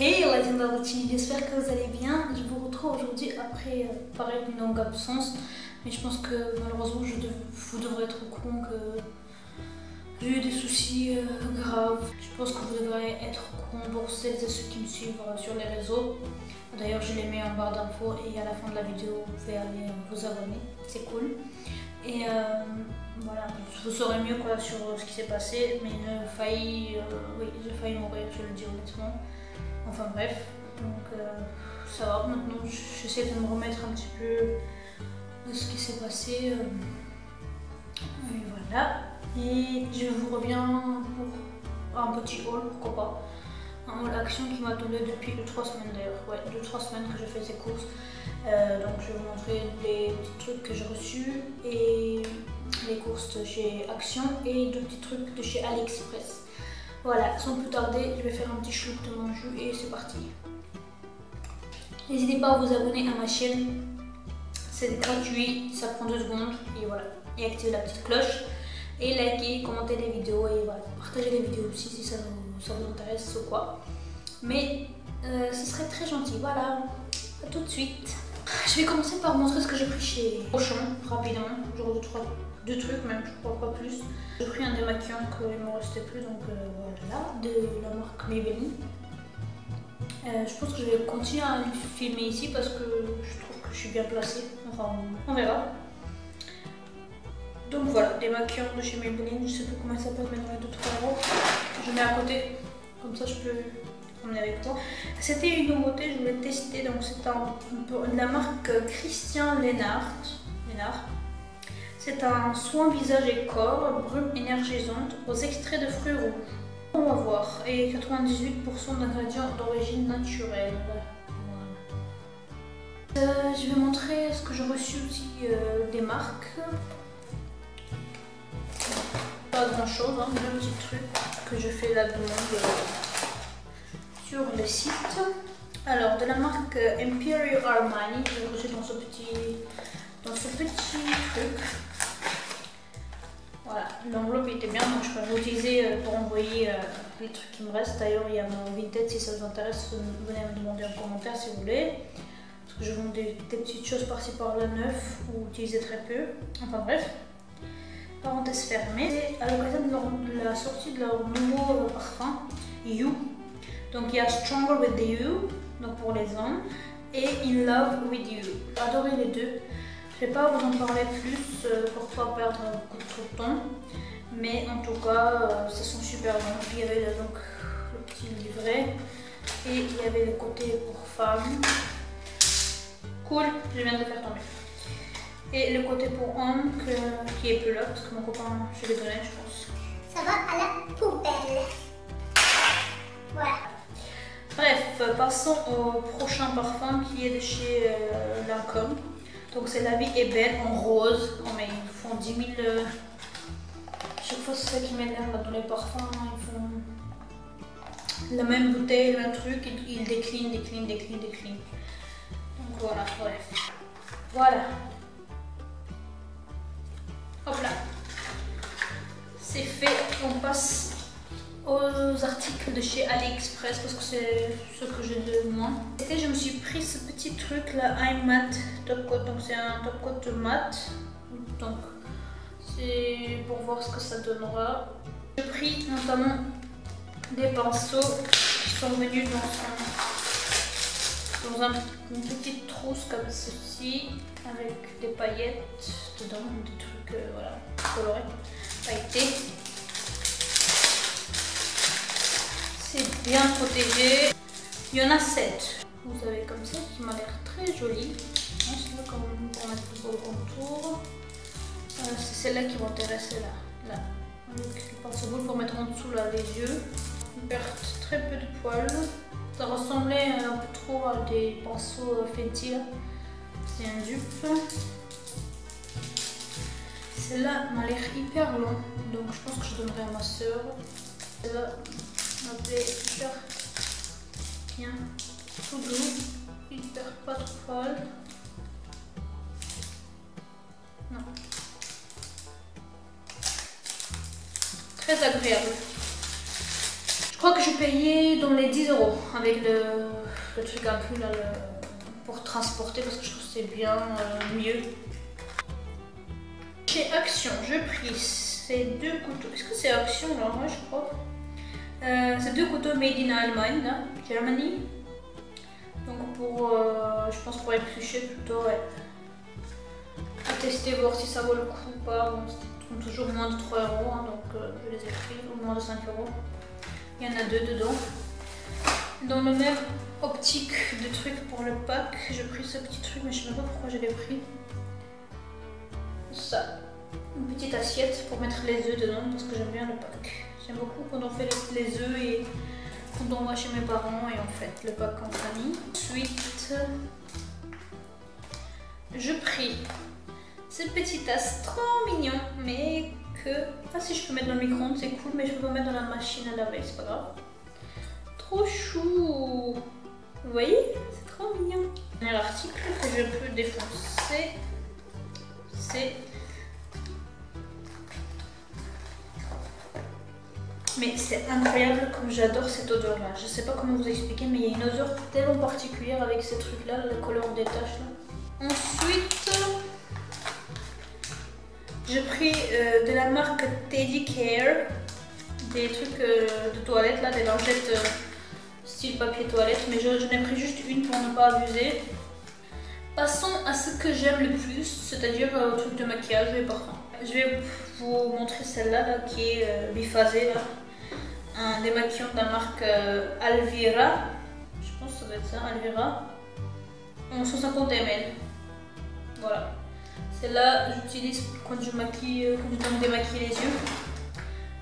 Hey la Routine, j'espère que vous allez bien. Je vous retrouve aujourd'hui après pareil une longue absence, mais je pense que malheureusement vous devrez être au courant que j'ai eu des soucis graves. Je pense que vous devrez être au courant pour celles et ceux qui me suivent sur les réseaux. D'ailleurs je les mets en barre d'infos et à la fin de la vidéo vous pouvez aller vous abonner, c'est cool. Et voilà, vous saurez mieux quoi sur ce qui s'est passé, mais j'ai failli mourir, je le dis honnêtement. Enfin bref, donc ça va, maintenant j'essaie de me remettre un petit peu de ce qui s'est passé. Et voilà, et je vous reviens pour un petit haul, pourquoi pas. Un haul action qui m'a donné depuis 2-3 semaines d'ailleurs, ouais, 2-3 semaines que je fais ces courses. Donc je vais vous montrer les petits trucs que j'ai reçus et les courses de chez Action et deux petits trucs de chez AliExpress. Voilà, sans plus tarder, je vais faire un petit schluck de mon jus et c'est parti. N'hésitez pas à vous abonner à ma chaîne, c'est gratuit, ça prend 2 secondes et voilà. Et activez la petite cloche et likez, commentez les vidéos et voilà. Partagez les vidéos aussi si ça vous intéresse ou quoi. Mais ce serait très gentil, voilà. À tout de suite. Je vais commencer par montrer ce que j'ai pris chez Auchan rapidement, genre 2 trucs même, je crois pas plus. J'ai pris un démaquillant qu'il ne me restait plus, donc voilà, de la marque Maybelline. Je pense que je vais continuer à filmer ici parce que je trouve que je suis bien placée, enfin on verra. Donc voilà, démaquillant de chez Maybelline, je sais plus comment il s'appelle, mais dans les 2-3 €. Je mets à côté, comme ça je peux emmener avec moi. C'était une nouveauté, je voulais tester, donc c'est de la marque Christian Lennart. C'est un soin visage et corps, brume énergisante aux extraits de fruits rouges. On va voir, et 98% d'ingrédients d'origine naturelle. Voilà. Je vais montrer ce que j'ai reçu aussi des marques. Pas grand chose, hein, 2 petits trucs que je fais la demande sur le site. Alors de la marque Imperial Armani, je l'ai reçu dans ce petit truc. Voilà, l'enveloppe était bien, donc je peux l'utiliser pour envoyer les trucs qui me restent. D'ailleurs, il y a mon Vinted, si ça vous intéresse, venez me demander en commentaire si vous voulez. Parce que je vends des petites choses par-ci par-là neufs ou utilisées très peu. Enfin bref, parenthèse fermée. C'est à l'occasion de la sortie de leur nouveau parfum, You. Donc il y a Stronger with You, donc pour les hommes, et In Love with You. J'ai adoré les deux. Je ne vais pas vous en parler plus pour ne pas perdre beaucoup de temps, mais en tout cas, ça sent super bon. Il y avait donc le petit livret et il y avait le côté pour femmes. Cool, je viens de le faire tomber. Et le côté pour hommes qui est plus là parce que mon copain, je l'ai donné, je pense. Ça va à la poubelle. Voilà. Bref, passons au prochain parfum qui est de chez Lancôme. Donc c'est La Vie est belle en rose. Oh mais ils font 10 000... Chaque fois c'est ça qui m'énerve dans les parfums. Ils font la même bouteille, le même truc. Ils déclinent. Donc voilà, bref. Voilà. Hop là. C'est fait. On passe aux articles de chez AliExpress parce que c'est ce que j'ai de moins. Et je me suis pris ce petit truc là, I'm Matte Top Coat, donc c'est un top coat mat, donc c'est pour voir ce que ça donnera. J'ai pris notamment des pinceaux qui sont venus dans une petite trousse comme ceci avec des paillettes dedans, des trucs voilà, colorés, pailletés. C'est bien protégé. Il y en a 7. Vous avez comme ça qui m'a l'air très jolie. C'est là comme pour mettre au contour. C'est celle-là qui m'intéressait là. Avec le pinceau pour mettre en dessous là les yeux. Une perte très peu de poils. Ça ressemblait un peu trop à des pinceaux Fenty. C'est un dupe. Celle-là m'a l'air hyper long. Donc je pense que je donnerai à ma soeur. Celle-là m'a fait hyper bien, tout doux, il ne perd pas trop poil. Non. Très agréable. Je crois que je payais dans les 10 € avec le truc inclus là, pour transporter parce que je trouve que c'est bien mieux. Chez Action, je pris ces 2 couteaux. Est-ce que c'est Action là? Ouais, je crois. C'est 2 couteaux made in Allemagne, là, Germany. Donc pour, je pense pour éplucher plutôt, ouais. À tester, voir si ça vaut le coup ou pas. Bon, c'est toujours moins de 3 €, hein, donc je les ai pris, ou moins de 5 €. Il y en a 2 dedans. Dans le même optique de trucs pour le pack, j'ai pris ce petit truc, mais je ne sais même pas pourquoi je l'ai pris. Ça, une petite assiette pour mettre les œufs dedans parce que j'aime bien le pack. J'aime beaucoup quand on fait les œufs et quand on va chez mes parents et on fait le pack en famille. Ensuite, je pris ce petit tasse trop mignon, mais que... Ah, si je peux mettre dans le micro-ondes, c'est cool, mais je peux pas mettre dans la machine à laver, c'est pas grave. Trop chou! Vous voyez? C'est trop mignon. Le dernier article que je peux défoncer, c'est... Mais c'est incroyable comme j'adore cette odeur là. Je sais pas comment vous expliquer, mais il y a une odeur tellement particulière avec ces trucs là, la couleur des taches là. Ensuite, j'ai pris de la marque Teddy Care, des trucs de toilette là, des lingettes style papier toilette, mais j'en ai pris juste une pour ne pas abuser. Passons à ce que j'aime le plus, c'est-à-dire le truc de maquillage et parfum. Je vais vous montrer celle-là là, qui est biphasée là. Un démaquillant de la marque Alvira, je pense que ça doit être ça, Alvira, en 150 ml. Voilà, celle-là j'utilise quand je maquille, quand je dois me démaquiller les yeux.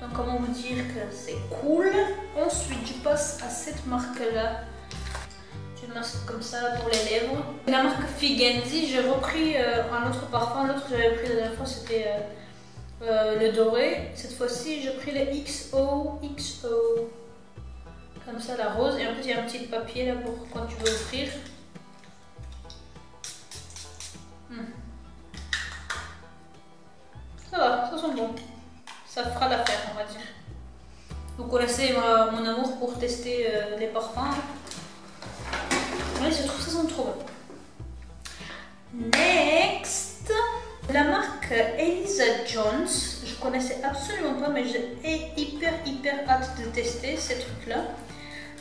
Donc comment vous dire que c'est cool. Ensuite je passe à cette marque-là. Je masque comme ça pour les lèvres. La marque Figenzi, j'ai repris un autre parfum, l'autre que j'avais pris la dernière fois c'était le doré. Cette fois-ci j'ai pris le XO, comme ça la rose, et en plus il y a un petit papier là pour quand tu veux offrir. Ça va, ça sent bon, ça fera l'affaire on va dire. Vous connaissez mon amour pour tester les parfums. Ouais, je trouve que ça sent trop bon. Next, la marque Elisa Jones. Je connaissais absolument pas, mais j'ai hyper hâte de tester ces trucs là.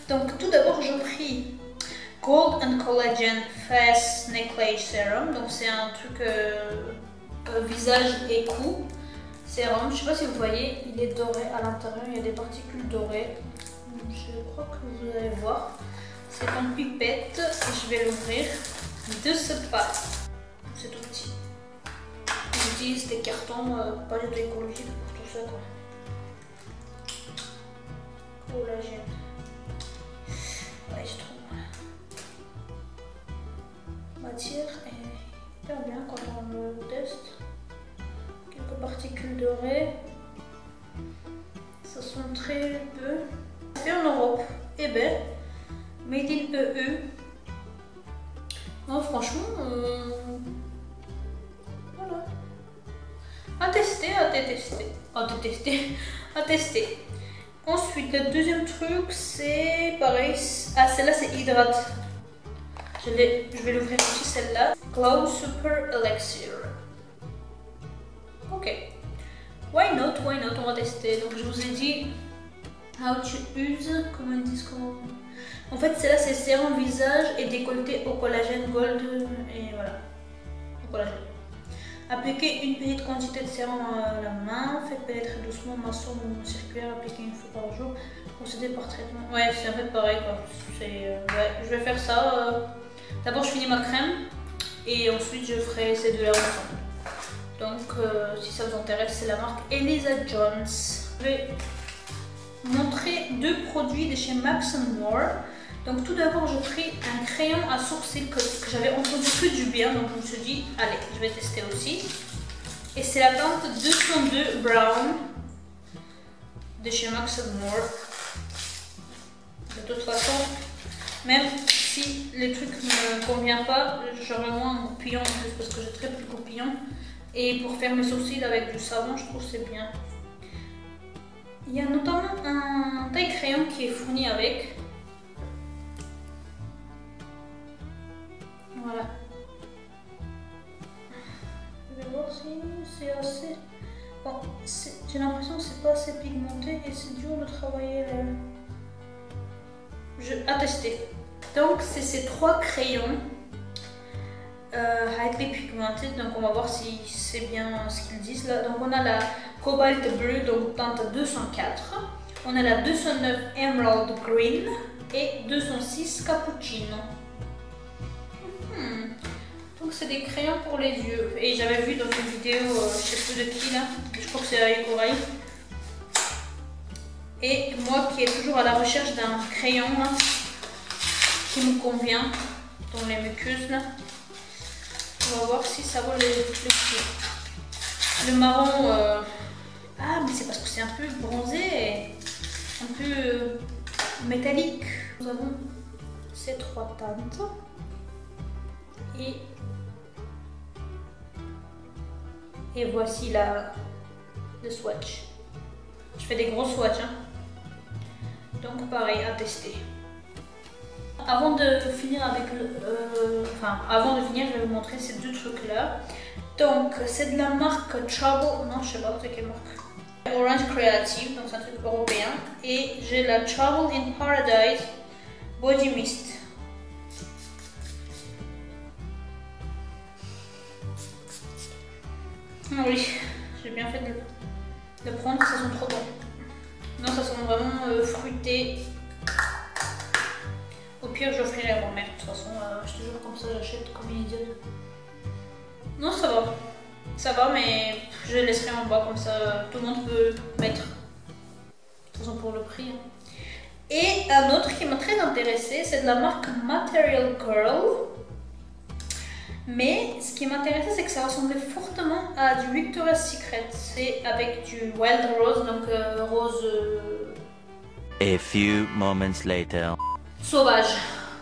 Donc tout d'abord j'ai pris Gold and Collagen Face Necklace Serum. Donc c'est un truc visage et cou sérum. Je sais pas si vous voyez, il est doré à l'intérieur, il y a des particules dorées. Je crois que vous allez voir. C'est en pipette et je vais l'ouvrir de ce pas. C'est tout petit. J'utilise des cartons pas du tout écologiques pour tout ça quoi. Collagène. Ouais, je trouve. Matière est hyper bien quand on le teste. Quelques particules dorées. Ça sent très peu. C'est en Europe. Eh ben. Made in EU. Non, franchement, voilà. À tester. Ensuite, le deuxième truc, c'est pareil. Ah, celle-là, c'est Hydrate. Je vais l'ouvrir aussi, celle-là. Glow Super Elixir. Ok. Why not, on va tester. Donc, je vous ai dit how to use. Comment ils disent comment. En fait, celle-là, c'est sérum visage et décolleté au collagène gold. Et voilà, au collagène. Appliquez une petite quantité de sérum à la main. Faites pénétrer doucement maçon ou circulaire. Appliquez une fois par jour. Procédez par traitement. Ouais, c'est en fait pareil quoi. Ouais, je vais faire ça. D'abord, je finis ma crème. Et ensuite, je ferai ces deux-là ensemble. Donc, si ça vous intéresse, c'est la marque Elisa Jones. Je vais montrer deux produits de chez Max & More. Donc tout d'abord j'ai pris un crayon à sourcils que j'avais entendu que du bien, donc je me suis dit allez je vais tester aussi. Et c'est la teinte 202 Brown de chez Max & More. De toute façon, même si les trucs ne me conviennent pas, j'aurai moins un goupillon en plus parce que j'ai très peu de goupillons. Et pour faire mes sourcils avec du savon, je trouve que c'est bien. Il y a notamment un taille-crayon qui est fourni avec. Voilà. Je vais voir si c'est assez... Bon, j'ai l'impression que c'est pas assez pigmenté et c'est dur de travailler à tester. Donc c'est ces 3 crayons avec les pigmentés, donc on va voir si c'est bien ce qu'ils disent là. Donc on a la Cobalt Bleu, donc teinte 204. On a la 209 Emerald Green et 206 Cappuccino. Donc c'est des crayons pour les yeux. Et j'avais vu dans une vidéo, je sais plus de qui là, je crois que c'est avec Corail. Et moi qui est toujours à la recherche d'un crayon là, qui me convient, dans les muqueuses là. On va voir si ça vaut le coup. Le marron, ah mais c'est parce que c'est un peu bronzé et un peu métallique. Nous avons ces 3 teintes. Et voici le swatch. Je fais des gros swatchs, hein. Donc pareil, à tester. Avant de finir avec avant de finir, je vais vous montrer ces 2 trucs là. Donc c'est de la marque Trouble, non je sais pas c'est quelle marque. Orange Creative, donc c'est un truc européen. Et j'ai la Trouble in Paradise Body Mist. Ah oui, j'ai bien fait de le prendre, ça sent trop bon. Non, ça sent vraiment fruité. Au pire, j'offrirai à ma mère. De toute façon, je te jure, comme ça, j'achète comme une idiote. Non, ça va. Ça va, mais je le laisserai en bas, comme ça, tout le monde peut mettre. De toute façon, pour le prix. Et un autre qui m'a très intéressé, c'est de la marque Material Girl. Mais ce qui m'intéressait, c'est que ça ressemblait fortement à du Victoria's Secret. C'est avec du Wild Rose, donc rose... A few moments later. Sauvage,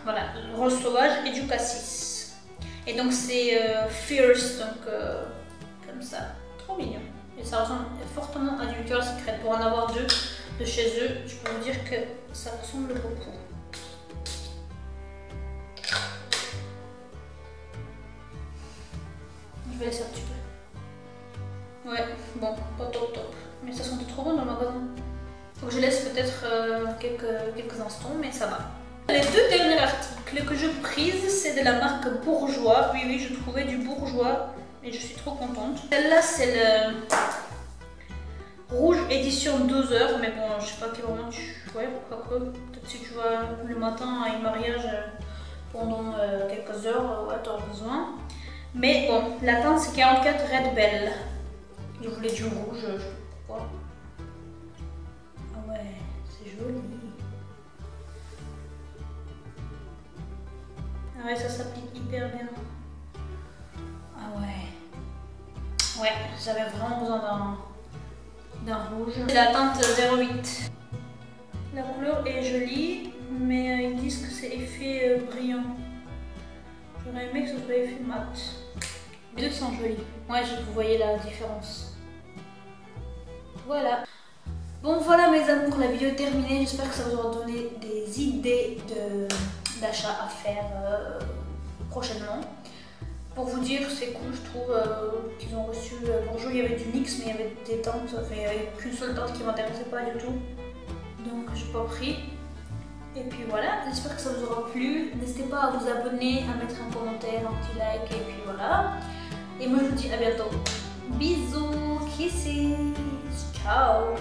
voilà, rose sauvage et du cassis. Et donc c'est Fierce, donc comme ça, trop mignon. Et ça ressemble fortement à du Victoria's Secret. Pour en avoir 2 de chez eux, je peux vous dire que ça ressemble beaucoup. Je vais laisser un petit peu. Ouais, bon, pas top, mais ça sentait trop bon dans le magasin. Faut que je laisse peut-être quelques instants, mais ça va. Les 2 derniers articles que je prise, c'est de la marque Bourjois. Oui, je trouvais du Bourjois et je suis trop contente. Celle-là, c'est le Rouge édition 12 heures, mais bon, je sais pas quel moment tu... Ouais, pourquoi que... Peut-être si tu vas le matin à un mariage pendant quelques heures, ouais, t'auras besoin. Mais bon, la teinte c'est 44 Red Bell. Je voulais du rouge, je sais pas pourquoi. Ah ouais, c'est joli. Ah ouais, ça s'applique hyper bien. Ah ouais. Ouais, j'avais vraiment besoin d'un rouge. C'est la teinte 08. La couleur est jolie, mais ils disent que c'est effet brillant. J'aurais aimé que ce soit effet mat. Les 2 sont jolis. Ouais, vous voyez la différence. Voilà. Bon, voilà mes amours, la vidéo est terminée. J'espère que ça vous aura donné des idées d'achat à faire prochainement. Pour vous dire, c'est cool, je trouve qu'ils ont reçu. Bonjour, il y avait du NYX, mais il y avait des teintes. Il n'y avait qu'une seule teinte qui ne m'intéressait pas du tout. Donc, j'ai pas pris. Et puis voilà, j'espère que ça vous aura plu. N'hésitez pas à vous abonner, à mettre un commentaire, un petit like, et puis voilà. Et moi je vous dis à bientôt. Bisous, kisses, ciao.